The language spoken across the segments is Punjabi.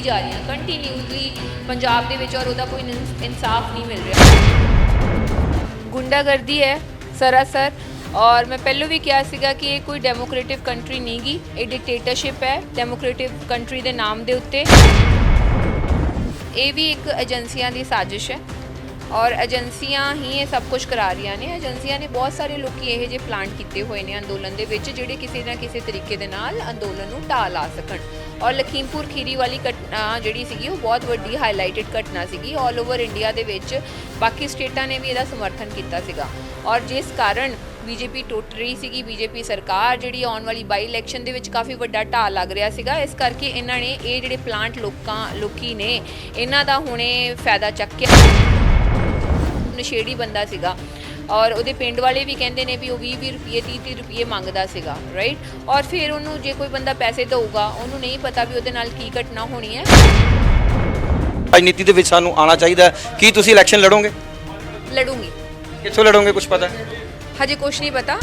जा रही कंटीन्यूसली पंजाब दे विच और उहदा कोई इंसाफ नहीं मिल रहा। गुंडागर्दी है सरासर। और मैं पहलों भी कहा सीगा कि ये कोई डेमोक्रेटिव कंट्री नहीं गी, ये डिक्टेटरशिप है डेमोक्रेटिव कंट्री के नाम के उत्ते। ये भी एक एजेंसियां की साजिश है और एजेंसियां ही ये सब कुछ करा रही ने। एजेंसियां ने बहुत सारे लोग ये जे प्लांट किए हुए हैं अंदोलन के जोड़े किसी ना किसी तरीके दे नाल अंदोलन को ढा ला सकन। और लखीमपुर खीरी वाली घटना जी सी बहुत वड्डी हाईलाइटेड घटना सी ऑल ओवर इंडिया के। बाकी स्टेटा ने भी यदा समर्थन किया और जिस कारण बीजेपी टुट रही सी। बीजेपी सरकार जी आने वाली बाई इलैक्शन के काफ़ी वड्डा ढाल लग रहा है। इस करके इन्होंने ये जोड़े प्लांट लोग ने इन्हों का हुणे फायदा चक्या। नशेड़ी बंदा सीगा और वो पिंड वाले भी कहते हैं भी वो 20-20 रुपये 30-30 रुपये मंगता सीगा राइट। और फिर उन्होंने जे कोई बंदा पैसे देगा उन्होंने नहीं पता भी वो की घटना होनी है। राजनीति के विच सानू आना चाहिए कि तुसी इलैक्शन लड़ोगे? लड़ूंगी। कित्थों लड़ोगे कुछ पता है? हजे कुछ नहीं पता।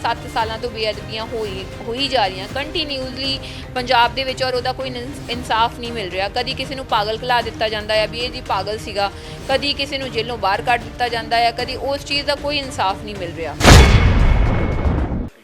7 सालों तो बेअदबियां हो ही जा रही कंटीन्यूसली पंजाब दे विच और उहदा कोई इंसाफ नहीं मिल रहा। कभी किसी को पागल खिला दिता जाता है भी ये जी पागल सीगा, कभी किसी को जेलों बाहर कढ़ दिता जाता है, कभी उस चीज़ का कोई इंसाफ नहीं मिल रहा।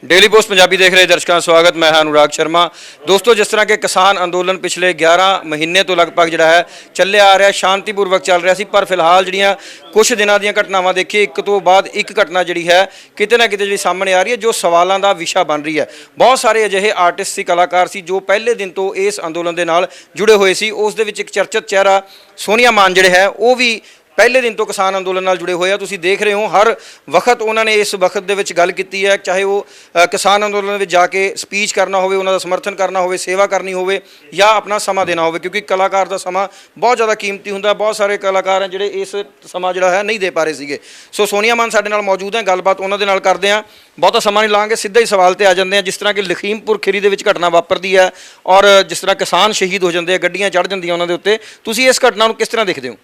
डेली पोस्ट पंजाबी देख रहे दर्शकों का स्वागत। मैं अनुराग शर्मा। दोस्तों, जिस तरह के किसान अंदोलन पिछले 11 महीने तो लगभग जिहड़ा है ਚੱਲਿਆ आ रहा है, शांतिपूर्वक चल रहा सी, पर फिलहाल ਜਿਹੜੀਆਂ कुछ दिनों ਦੀਆਂ ਘਟਨਾਵਾਂ देखिए एक तो बाद एक घटना जी है किते ना किते जी सामने आ रही है जो सवालों का विषय बन रही है। बहुत सारे अजिहे आर्टिस्ट सी, कलाकार सी जो पहले दिन तो इस अंदोलन के नाल जुड़े हुए सी। उस दे विच एक चर्चित चेहरा सोनिया मान जिहड़े है वो भी पहले दिन तो किसान अंदोलन नाल जुड़े हुए हैं। तुसीं देख रहे हो हर वक्त उन्होंने इस वक्त दे विच गल कीती है, चाहे वो किसान अंदोलन में जाके स्पीच करना होवे, उन्हों दा समर्थन करना होवे, सेवा करनी होवे या अपना समा देना होवे, क्योंकि कलाकार का समा बहुत ज़्यादा कीमती हुंदा। बहुत सारे कलाकार हैं जिहड़े इस समा जिहड़ा है नहीं दे पा रहे सीगे। सो सोनिया मान साडे नाल मौजूद है, गलबात उन्होंने नाल करते हैं। बहुता समा नहीं लाँगे, सीधा ही सवाल ते आ जाते हैं। जिस तरह कि लखीमपुर खीरी दे विच घटना वापरदी है और जिस तरह किसान शहीद हो जाते हैं, गड्डियां चढ़ जांदियां उन्हां दे उत्ते, तुसीं इस घटना नूं किस तरह देखदे हो?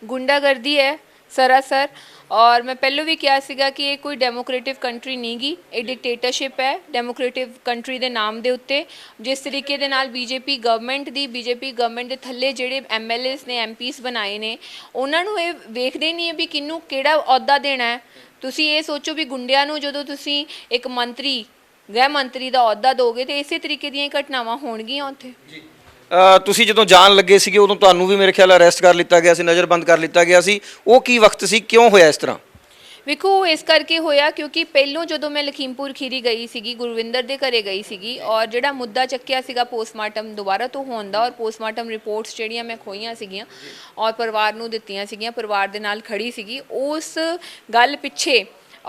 गुंडागर्दी है सरासर। और मैं पहलों भी कहा सीगा कि ये कोई डेमोक्रेटिव कंट्री नहीं गी, ये डिक्टेटरशिप है डेमोक्रेटिव कंट्री के नाम के उत्ते। जिस तरीके दे नाल बीजेपी गवर्नमेंट के थल्ले जिहड़े MLAs ने MPs बनाए ने उन्होंने ये वेखदे नहीं है भी किनू किहड़ा अहुदा देना है। तुसी ये सोचो भी गुंडियां नू जदों तुसी एक मंत्री गृह मंत्री का अहुदा दोगे तो इस तरीके दी घटनावां होणगियां उत्थे। ਤੁਸੀਂ ਜਦੋਂ ਜਾਣ ਲੱਗੇ ਸੀਗੇ ਉਦੋਂ ਤੁਹਾਨੂੰ ਵੀ ਮੇਰੇ ਖਿਆਲ ਅਰੈਸਟ ਕਰ ਲਿੱਤਾ ਗਿਆ ਸੀ, ਨਜ਼ਰਬੰਦ ਕਰ ਲਿੱਤਾ ਗਿਆ ਸੀ। ਉਹ ਕੀ ਵਕਤ ਸੀ, ਕਿਉਂ ਹੋਇਆ ਇਸ ਤਰ੍ਹਾਂ? ਵੇਖੋ इस करके होया क्योंकि पहलों जो मैं लखीमपुर खीरी गई सी, गुरविंदर के घरे गई सी और जोड़ा मुद्दा चक्या सीगा पोस्टमार्टम दोबारा तो होने और पोस्टमार्टम रिपोर्ट्स जिहड़ियां मैं खोईयां सीगियां और परिवार नूं दित्तियां सीगियां, परिवार दे नाल खड़ी सीगी उस गल पिछे।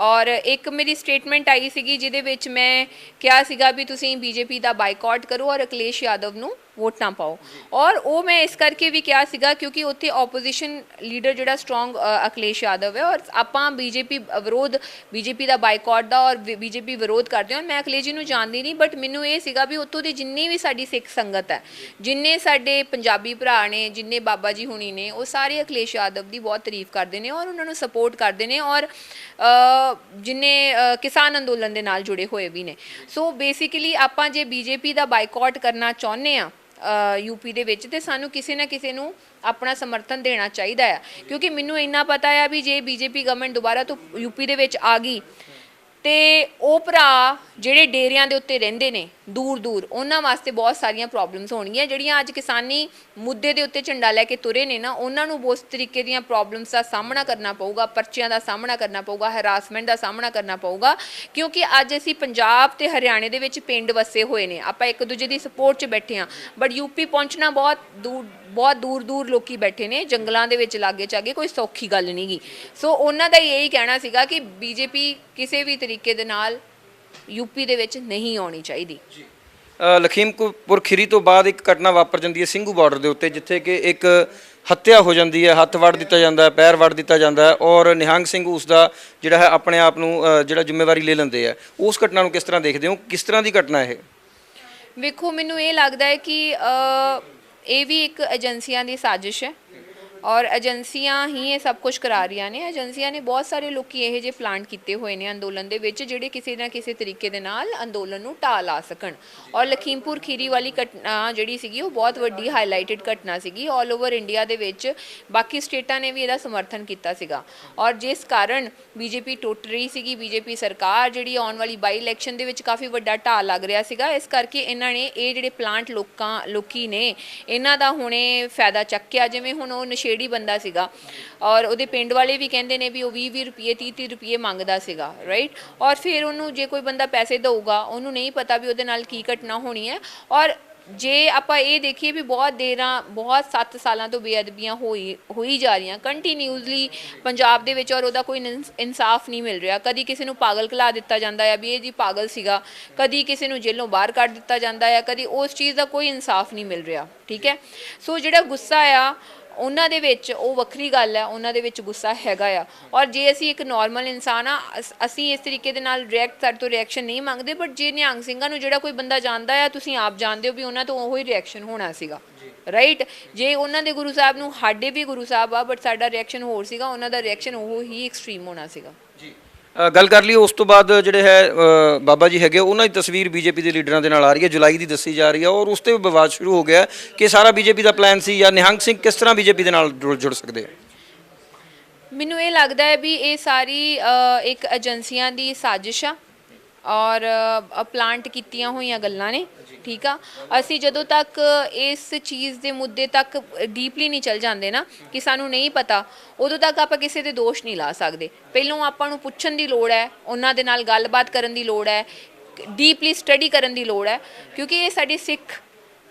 और एक मेरी स्टेटमेंट आई सी जिहदे विच मैं कहा सीगा भी तुसीं BJP का बाइकआउट करो और अखिलेश यादव नूं वोट ना पाओ। और वो मैं इस करके भी कहा सीगा क्योंकि उत्थे ओपोजिशन लीडर जिहड़ा स्ट्रोंग अखिलेश यादव है और आपां बीजेपी का बाइकआउट का और BJP विरोध करते हैं। मैं अखिलेश जी नूं जानदी नहीं, बट मैनूं ये सीगा भी उत्तों दे जिन्नी भी साडी सिख संगत है, जिन्ने साडे पंजाबी भरा ने, जिन्ने बाबा जी हुणी ने, वो सारे अखिलेश यादव की बहुत तारीफ करते हैं और उन्होंने सपोर्ट करते हैं और जिन्ने किसान अंदोलन के नाल जुड़े हुए भी ने। सो बेसिकली आपां जे BJP का बाइकआउट करना चाहुंदे आ यूपी दे विच ते सानू किसी ना किसी नूं अपना समर्थन देना चाहिए है, क्योंकि मैनू इन्ना पता है भी जे BJP गवर्नमेंट दोबारा तो यूपी दे विच आ गई तो वो भरा ਜਿਹੜੇ ਡੇਰਿਆਂ ਦੇ ਉੱਤੇ ਰਹਿੰਦੇ ਨੇ दूर दूर ਉਹਨਾਂ ਵਾਸਤੇ बहुत ਸਾਰੀਆਂ ਪ੍ਰੋਬਲਮਸ ਹੋਣਗੀਆਂ ਜਿਹੜੀਆਂ ਅੱਜ ਕਿਸਾਨੀ ਮੁੱਦੇ ਦੇ ਉੱਤੇ ਝੰਡਾ ਲੈ ਕੇ ਤੁਰੇ ਨੇ ਨਾ ਉਹਨਾਂ ਨੂੰ ਬਹੁਤ ਤਰੀਕੇ ਦੀਆਂ ਪ੍ਰੋਬਲਮਸ ਦਾ ਸਾਹਮਣਾ ਕਰਨਾ ਪਊਗਾ, ਪਰਚਿਆਂ ਦਾ ਸਾਹਮਣਾ ਕਰਨਾ ਪਊਗਾ, ਹੈਰਾਸਮੈਂਟ ਦਾ ਸਾਹਮਣਾ ਕਰਨਾ ਪਊਗਾ, ਕਿਉਂਕਿ ਅੱਜ ਅਸੀਂ ਪੰਜਾਬ ਤੇ ਹਰਿਆਣੇ ਦੇ ਵਿੱਚ ਪਿੰਡ ਵਸੇ ਹੋਏ ਨੇ, ਆਪਾਂ ਇੱਕ ਦੂਜੇ ਦੀ ਸਪੋਰਟ 'ਚ ਬੈਠੇ ਹਾਂ, ਬਟ यूपी ਪਹੁੰਚਣਾ बहुत दूर दूर लोग बैठे ने जंगलों के विच लागे चागे, कोई सौखी गल नहीं गी। सो उन्हों का यही कहना सीगा कि BJP किसी भी तरीके दे नाल यूपी दे विच नहीं आनी चाहिए। लखीमपुर खीरी तो बाद एक घटना वापर जाती है ਸਿੰਘੂ ਬਾਰਡਰ ਦੇ ਉੱਤੇ ਜਿੱਥੇ कि एक हत्या हो जाती है, हत्थ वड़ दिता जाता है, पैर वड़ दिता जाता है और निहंग सिंह उसका जिहड़ा है अपने आप नूं जिहड़ा जिम्मेवारी ले लेंदे है। उस घटना नूं किस तरह देखते हो, किस तरह की घटना है? वेखो मैनूं ये लगता है कि ये भी एक एजेंसियां की साजिश है ਔਰ ਏਜੰਸੀਆਂ ਹੀ ਇਹ ਸਭ ਕੁਝ ਕਰਾ ਰਹੀਆਂ ਨੇ। ਏਜੰਸੀਆਂ ਨੇ ਬਹੁਤ ਸਾਰੇ ਲੋਕੀ ਇਹੋ ਜਿਹੇ ਪਲਾਂਟ ਕੀਤੇ ਹੋਏ ਨੇ ਅੰਦੋਲਨ ਦੇ ਵਿੱਚ ਜਿਹੜੇ ਕਿਸੇ ਨਾ ਕਿਸੇ ਤਰੀਕੇ ਦੇ ਨਾਲ ਅੰਦੋਲਨ ਨੂੰ ਢਾਹ ਲਾ ਸਕਣ। ਔਰ ਲਖੀਮਪੁਰ ਖੀਰੀ ਵਾਲੀ ਘਟਨਾ ਜਿਹੜੀ ਸੀਗੀ ਉਹ ਬਹੁਤ ਵੱਡੀ ਹਾਈਲਾਈਟਡ ਘਟਨਾ ਸੀਗੀ ਆਲ ਓਵਰ ਇੰਡੀਆ ਦੇ ਵਿੱਚ। ਬਾਕੀ ਸਟੇਟਾਂ ਨੇ ਵੀ ਇਹਦਾ ਸਮਰਥਨ ਕੀਤਾ ਸੀਗਾ ਔਰ ਜਿਸ ਕਾਰਨ ਬੀਜੇਪੀ ਟੁੱਟ ਰਹੀ ਸੀਗੀ। ਬੀਜੇਪੀ ਸਰਕਾਰ ਜਿਹੜੀ ਆਉਣ ਵਾਲੀ ਬਾਈ ਇਲੈਕਸ਼ਨ ਦੇ ਵਿੱਚ ਕਾਫੀ ਵੱਡਾ ਢਾਹ ਲੱਗ ਰਿਹਾ ਸੀਗਾ। ਇਸ ਕਰਕੇ ਇਹਨਾਂ ਨੇ ਇਹ ਜਿਹੜੇ ਪਲਾਂਟ ਲੋਕੀ ਨੇ ਇਹਨਾਂ ਦਾ ਹੁਣੇ ਫਾਇਦਾ ਚੱਕਿਆ। ਜਿਵੇਂ ਹੁਣ ਉਹ ਨਸ਼ੇੜੀ ਬੰਦਾ ਸੀਗਾ ਔਰ ਉਹਦੇ ਪਿੰਡ ਵਾਲੇ ਵੀ ਕਹਿੰਦੇ ਨੇ ਵੀ ਉਹ 20 ਰੁਪਏ 30 ਰੁਪਏ ਮੰਗਦਾ ਸੀਗਾ, ਰਾਈਟ। ਔਰ ਫਿਰ ਉਹਨੂੰ ਜੇ ਕੋਈ ਬੰਦਾ ਪੈਸੇ ਦਊਗਾ ਉਹਨੂੰ ਨਹੀਂ ਪਤਾ ਵੀ ਉਹਦੇ ਨਾਲ ਕੀ ਘਟਨਾ ਹੋਣੀ ਹੈ। ਔਰ ਜੇ ਆਪਾਂ ਇਹ ਦੇਖੀਏ ਵੀ ਬਹੁਤ 7 ਸਾਲਾਂ ਤੋਂ ਬੇਅਦਬੀਆਂ ਹੋਈ ਜਾ ਰਹੀਆਂ ਕੰਟੀਨਿਊਸਲੀ ਪੰਜਾਬ ਦੇ ਵਿੱਚ ਔਰ ਉਹਦਾ ਕੋਈ ਇਨਸਾਫ ਨਹੀਂ ਮਿਲ ਰਿਹਾ। ਕਦੀ ਕਿਸੇ ਨੂੰ ਪਾਗਲ ਕਲਾ ਦਿੱਤਾ ਜਾਂਦਾ ਹੈ ਵੀ ਇਹ ਜੀ ਪਾਗਲ ਸੀਗਾ, ਕਦੀ ਕਿਸੇ ਨੂੰ ਜੇਲੋਂ ਬਾਹਰ ਕੱਢ ਦਿੱਤਾ ਜਾਂਦਾ ਹੈ, ਕਦੀ ਉਸ ਚੀਜ਼ ਦਾ ਕੋਈ ਇਨਸਾਫ ਨਹੀਂ ਮਿਲ ਰਿਹਾ, ਠੀਕ ਹੈ। ਸੋ ਜਿਹੜਾ ਗੁੱਸਾ ਆ ਉਹਨਾਂ ਦੇ ਵਿੱਚ ਉਹ ਵੱਖਰੀ ਗੱਲ ਹੈ, ਉਹਨਾਂ ਦੇ ਵਿੱਚ ਗੁੱਸਾ ਹੈਗਾ ਆ। ਔਰ ਜੇ ਅਸੀਂ ਇੱਕ ਨਾਰਮਲ ਇਨਸਾਨ ਆ ਅਸੀਂ ਇਸ ਤਰੀਕੇ ਦੇ ਨਾਲ ਸਾਡੇ ਤੋਂ ਰਿਐਕਸ਼ਨ ਨਹੀਂ ਮੰਗਦੇ। ਬਟ ਜੇ ਨਿਹੰਗ ਸਿੰਘਾਂ ਨੂੰ ਜਿਹੜਾ ਕੋਈ ਬੰਦਾ ਜਾਣਦਾ ਆ ਤੁਸੀਂ ਆਪ ਜਾਣਦੇ ਹੋ ਵੀ ਉਹਨਾਂ ਤੋਂ ਉਹੀ ਰਿਐਕਸ਼ਨ ਹੋਣਾ ਸੀਗਾ, ਰਾਈਟ। ਜੇ ਉਹਨਾਂ ਦੇ ਗੁਰੂ ਸਾਹਿਬ ਨੂੰ ਸਾਡੇ ਵੀ ਗੁਰੂ ਸਾਹਿਬ ਆ ਬਟ ਸਾਡਾ ਰਿਐਕਸ਼ਨ ਹੋਰ ਸੀਗਾ, ਉਹਨਾਂ ਦਾ ਰਿਐਕਸ਼ਨ ਉਹ ਹੀ ਐਕਸਟ੍ਰੀਮ ਹੋਣਾ ਸੀਗਾ। ਗੱਲ ਕਰ ਲਈ ਉਸ ਤੋਂ ਬਾਅਦ ਜਿਹੜੇ ਹੈ ਬਾਬਾ ਜੀ ਹੈਗੇ ਉਹਨਾਂ ਦੀ ਤਸਵੀਰ ਬੀਜੇਪੀ ਦੇ ਲੀਡਰਾਂ ਦੇ ਨਾਲ ਆ ਰਹੀ ਹੈ, ਜੁਲਾਈ ਦੀ ਦੱਸੀ ਜਾ ਰਹੀ ਹੈ ਔਰ ਉਸ ਤੇ ਵਿਵਾਦ ਸ਼ੁਰੂ ਹੋ ਗਿਆ ਕਿ ਸਾਰਾ ਬੀਜੇਪੀ ਦਾ ਪਲਾਨ ਸੀ ਜਾਂ ਨਿਹੰਗ ਸਿੰਘ ਕਿਸ ਤਰ੍ਹਾਂ ਬੀਜੇਪੀ ਦੇ ਨਾਲ ਜੁੜ ਸਕਦੇ ਆ। ਮੈਨੂੰ ਇਹ ਲੱਗਦਾ ਹੈ ਵੀ ਇਹ ਸਾਰੀ ਇੱਕ ਏਜੰਸੀਆਂ ਦੀ ਸਾਜ਼ਿਸ਼ ਆ ਔਰ ਪਲਾਂਟ ਕੀਤੀਆਂ ਹੋਈਆਂ ਗੱਲਾਂ ਨੇ, ਠੀਕ ਆ। ਅਸੀਂ ਜਦੋਂ ਤੱਕ ਇਸ ਚੀਜ਼ ਦੇ ਮੁੱਦੇ ਤੱਕ ਡੀਪਲੀ ਨਹੀਂ ਚੱਲ ਜਾਂਦੇ ਨਾ ਕਿ ਸਾਨੂੰ ਨਹੀਂ ਪਤਾ, ਉਦੋਂ ਤੱਕ ਆਪਾਂ ਕਿਸੇ ਦੇ ਦੋਸ਼ ਨਹੀਂ ਲਾ ਸਕਦੇ। ਪਹਿਲਾਂ ਆਪਾਂ ਨੂੰ ਪੁੱਛਣ ਦੀ ਲੋੜ ਹੈ, ਉਹਨਾਂ ਦੇ ਨਾਲ ਗੱਲਬਾਤ ਕਰਨ ਦੀ ਲੋੜ ਹੈ, ਡੀਪਲੀ ਸਟੱਡੀ ਕਰਨ ਦੀ ਲੋੜ ਹੈ ਕਿਉਂਕਿ ਇਹ ਸਾਡੀ ਸਿੱਖ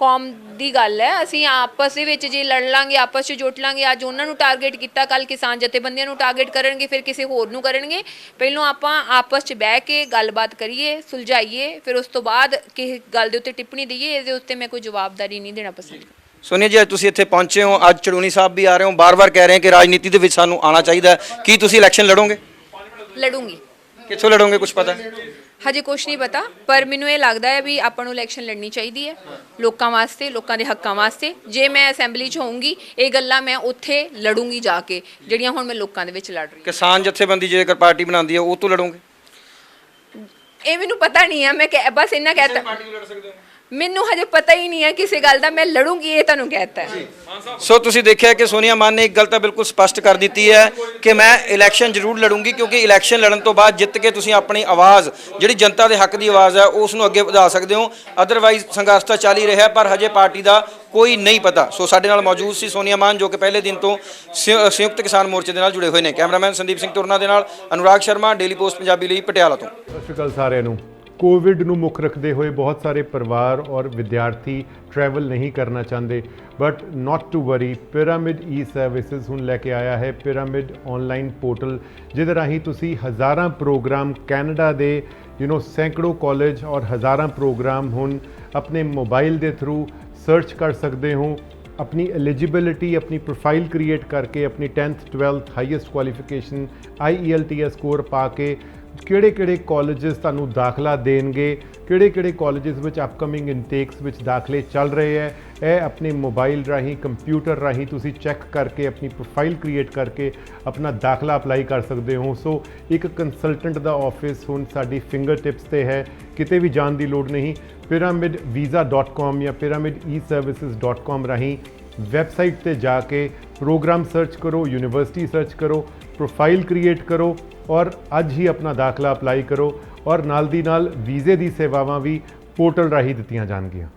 ਕੌਮ ਦੀ ਗੱਲ ਹੈ। ਅਸੀਂ ਆਪਸ ਦੇ ਵਿੱਚ ਜੇ ਲੜ ਲਾਂਗੇ, ਆਪਸ 'ਚ ਜੁਟ ਲਾਂਗੇ, ਅੱਜ ਉਹਨਾਂ ਨੂੰ ਟਾਰਗੇਟ ਕੀਤਾ, ਕੱਲ ਕਿਸਾਨ ਜਥੇਬੰਦੀਆਂ ਨੂੰ ਟਾਰਗੇਟ ਕਰਨਗੇ, ਫਿਰ ਕਿਸੇ ਹੋਰ ਨੂੰ ਕਰਨਗੇ। ਪਹਿਲਾਂ ਆਪਾਂ ਆਪਸ 'ਚ ਬਹਿ ਕੇ ਗੱਲਬਾਤ ਕਰੀਏ, ਸੁਲਝਾਈਏ, ਫਿਰ ਉਸ ਤੋਂ ਬਾਅਦ ਕਿਸੇ ਗੱਲ ਦੇ ਉੱਤੇ ਟਿੱਪਣੀ ਦਈਏ। ਇਹਦੇ ਉੱਤੇ ਮੈਂ ਕੋਈ ਜਵਾਬਦਾਰੀ ਨਹੀਂ ਦੇਣਾ ਪਸੰਦ। ਸੋਨੀਆ ਜੀ, ਅੱਜ ਤੁਸੀਂ ਇੱਥੇ ਪਹੁੰਚੇ ਹੋ, ਅੱਜ ਚੜੂਣੀ ਸਾਹਿਬ ਵੀ ਆ ਰਹੇ ਹੋ, ਬਾਰ-ਬਾਰ ਕਹਿ ਰਹੇ ਕਿ ਰਾਜਨੀਤੀ ਦੇ ਵਿੱਚ ਸਾਨੂੰ ਆਉਣਾ ਚਾਹੀਦਾ। ਕੀ ਤੁਸੀਂ ਇਲੈਕਸ਼ਨ ਲੜੋਗੇ? ਲੜੂੰਗੀ। ਕਿੱਥੋਂ ਲੜੋਗੇ ਕੁਝ ਪਤਾ? ਹਜੇ ਕੁਛ ਨਹੀਂ ਪਤਾ ਪਰ ਮੈਨੂੰ ਇਹ ਲੱਗਦਾ ਹੈ ਵੀ ਆਪਾਂ ਨੂੰ ਇਲੈਕਸ਼ਨ ਲੜਨੀ ਚਾਹੀਦੀ ਹੈ ਲੋਕਾਂ ਵਾਸਤੇ, ਲੋਕਾਂ ਦੇ ਹੱਕਾਂ ਵਾਸਤੇ। ਜੇ ਮੈਂ ਅਸੈਂਬਲੀ 'ਚ ਹੋਊਂਗੀ ਇਹ ਗੱਲਾਂ ਮੈਂ ਉੱਥੇ ਲੜੂੰਗੀ ਜਾ ਕੇ ਜਿਹੜੀਆਂ ਹੁਣ ਮੈਂ ਲੋਕਾਂ ਦੇ ਵਿੱਚ ਲੜ ਰਹੀ। ਕਿਸਾਨ ਜਥੇਬੰਦੀ ਜੇਕਰ ਪਾਰਟੀ ਬਣਾਉਂਦੀ ਹੈ ਉਹ ਤੋਂ ਲੜੋਗੇ? ਇਹ ਮੈਨੂੰ ਪਤਾ ਨਹੀਂ ਹੈ, ਮੈਂ ਬਸ ਇੰਨਾ ਕਹਿਤਾ। ਪਾਰਟੀ ਤੋਂ ਲੜ ਸਕਦੇ ਹੋ? ਮੈਨੂੰ ਹਜੇ ਪਤਾ ਹੀ ਨਹੀਂ ਹੈ ਕਿਸੇ ਗੱਲ ਦਾ, ਮੈਂ ਲੜੂੰਗੀ ਇਹ ਤੁਹਾਨੂੰ ਕਹਿਤਾ ਹੈ। ਸੋ ਤੁਸੀਂ ਦੇਖਿਆ ਕਿ ਸੋਨੀਆ ਮਾਨ ਨੇ ਇੱਕ ਗੱਲ ਤਾਂ ਬਿਲਕੁਲ ਸਪਸ਼ਟ ਕਰ ਦਿੱਤੀ ਹੈ ਕਿ ਮੈਂ ਇਲੈਕਸ਼ਨ ਜ਼ਰੂਰ ਲੜੂੰਗੀ ਕਿਉਂਕਿ ਇਲੈਕਸ਼ਨ ਲੜਨ ਤੋਂ ਬਾਅਦ ਜਿੱਤ ਕੇ ਤੁਸੀਂ ਆਪਣੀ ਆਵਾਜ਼ ਜਿਹੜੀ ਜਨਤਾ ਦੇ ਹੱਕ ਦੀ ਆਵਾਜ਼ ਹੈ ਉਸ ਨੂੰ ਅੱਗੇ ਵਧਾ ਸਕਦੇ ਹੋ। ਅਦਰਵਾਈਜ਼ ਸੰਘਰਸ਼ ਤਾਂ ਚੱਲ ਹੀ ਰਿਹਾ ਪਰ ਹਜੇ ਪਾਰਟੀ ਦਾ ਕੋਈ ਨਹੀਂ ਪਤਾ। ਸੋ ਸਾਡੇ ਨਾਲ ਮੌਜੂਦ ਸੀ ਸੋਨੀਆ ਮਾਨ ਜੋ ਕਿ ਪਹਿਲੇ ਦਿਨ ਤੋਂ ਸੰਯੁਕਤ ਕਿਸਾਨ ਮੋਰਚੇ ਦੇ ਨਾਲ ਜੁੜੇ ਹੋਏ ਨੇ। ਕੈਮਰਾਮੈਨ ਸੰਦੀਪ ਸਿੰਘ ਤੁਰਨਾ ਦੇ ਨਾਲ ਅਨੁਰਾਗ ਸ਼ਰਮਾ, ਡੇਲੀ ਪੋਸਟ ਪੰਜਾਬੀ ਲਈ ਪਟਿਆਲਾ ਤੋਂ। ਸਤਿ ਸ਼੍ਰੀ ਅਕਾਲ ਸਾਰਿਆਂ ਨੂੰ। ਕੋਵਿਡ ਨੂੰ ਮੁੱਖ ਰੱਖਦੇ ਹੋਏ ਬਹੁਤ ਸਾਰੇ ਪਰਿਵਾਰ ਔਰ ਵਿਦਿਆਰਥੀ ਟਰੈਵਲ ਨਹੀਂ ਕਰਨਾ ਚਾਹੁੰਦੇ but not to worry, Pyramid E Services ਹੁਣ ਲੈ ਕੇ ਆਇਆ ਹੈ ਪਿਰਾਮਿਡ ਆਨਲਾਈਨ ਪੋਰਟਲ ਜਿਹਦੇ ਰਾਹੀਂ ਤੁਸੀਂ ਹਜ਼ਾਰਾਂ ਪ੍ਰੋਗਰਾਮ ਕੈਨੇਡਾ ਦੇ ਸੈਂਕੜੋਂ ਕਾਲਜ ਔਰ ਹਜ਼ਾਰਾਂ ਪ੍ਰੋਗਰਾਮ ਹੁਣ ਆਪਣੇ ਮੋਬਾਈਲ ਦੇ ਥਰੂ ਸਰਚ ਕਰ ਸਕਦੇ ਹੋ। अपनी एलिजिबिलिटी, अपनी प्रोफाइल क्रिएट करके अपनी 10th 12th highest qualification IELTS score पा के ਕਿਹੜੇ ਕਾਲਜਸ ਤੁਹਾਨੂੰ ਦਾਖਲਾ ਦੇਣਗੇ, ਕਿਹੜੇ ਕਾਲਜਸ ਵਿੱਚ ਅਪਕਮਿੰਗ ਇਨਟੇਕਸ ਵਿੱਚ ਦਾਖਲੇ ਚੱਲ ਰਹੇ ਹੈ, ਇਹ ਆਪਣੇ ਮੋਬਾਈਲ ਰਾਹੀਂ ਕੰਪਿਊਟਰ ਰਾਹੀਂ ਤੁਸੀਂ ਚੈੱਕ ਕਰਕੇ ਆਪਣੀ ਪ੍ਰੋਫਾਈਲ ਕ੍ਰੀਏਟ ਕਰਕੇ ਆਪਣਾ ਦਾਖਲਾ ਅਪਲਾਈ ਕਰ ਸਕਦੇ ਹੋ। ਸੋ ਇੱਕ ਕੰਸਲਟੈਂਟ ਦਾ ਆਫਿਸ ਹੁਣ ਸਾਡੀ ਫਿੰਗਰ ਟਿਪਸ ਤੇ ਹੈ, ਕਿਤੇ ਵੀ ਜਾਣ ਦੀ ਲੋੜ ਨਹੀਂ। pyramidvisa.com ਜਾਂ pyramidservices.com ਰਾਹੀਂ ਵੈਬਸਾਈਟ ਤੇ ਜਾ ਕੇ ਪ੍ਰੋਗਰਾਮ ਸਰਚ ਕਰੋ, ਯੂਨੀਵਰਸਿਟੀ ਸਰਚ ਕਰੋ, ਪ੍ਰੋਫਾਈਲ ਕ੍ਰੀਏਟ ਕਰੋ ਔਰ ਅੱਜ ਹੀ ਆਪਣਾ ਦਾਖਲਾ ਅਪਲਾਈ ਕਰੋ ਔਰ ਨਾਲ ਦੀ ਨਾਲ ਵੀਜ਼ੇ ਦੀ ਸੇਵਾਵਾਂ ਵੀ ਪੋਰਟਲ ਰਾਹੀਂ ਦਿੱਤੀਆਂ ਜਾਣਗੀਆਂ।